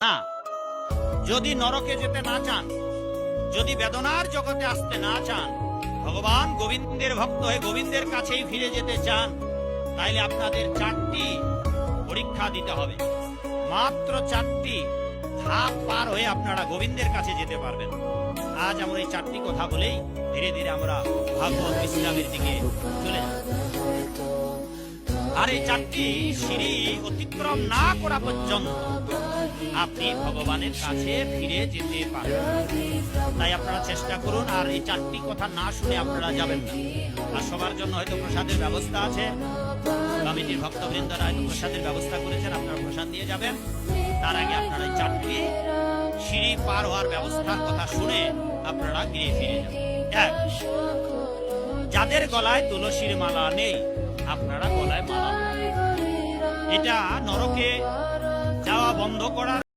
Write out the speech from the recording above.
না, যদি নরকে যেতে না চান, যদি বেদনার জগতে আসতে না চান, ভগবান গোবিন্দের ভক্ত হয়ে গোবিন্দের কাছেই ফিরে যেতে চান, তাইলে আপনাদের 4টি পরীক্ষা দিতে হবে। মাত্র 4টি ধাপ পার হয়ে আপনারা গোবিন্দের কাছে যেতে পারবেন। আজ আমরা এই 4টি কথা বলেই ধীরে ধীরে আমরা ভাগবত বিশ্রামের দিকে চলে যাব। আর এই 4টি সিঁড়ি অতিক্রম না করা পর্যন্ত আপনি ভগবানের কাছে ফিরে যেতে পারেন। তাই আপনারা চেষ্টা করুন, আর এই 4টি কথা না শুনে আপনারা যাবেন না। আর সবার জন্য হয়তো প্রসাদের ব্যবস্থা আছে, কমিটির ভক্তবৃন্দরা হয়তো প্রসাদের ব্যবস্থা করেছেন, আপনারা প্রসাদ দিয়ে যাবেন। তার আগে আপনারা এই 4টি সিঁড়ি পার হওয়ার ব্যবস্থার কথা শুনে আপনারা গিয়ে ফিরে যাবেন। এক, যাদের গলায় তুলসীর মালা নেই, আপনারা গলায় মালা। এটা নরকে যাওয়া বন্ধ করার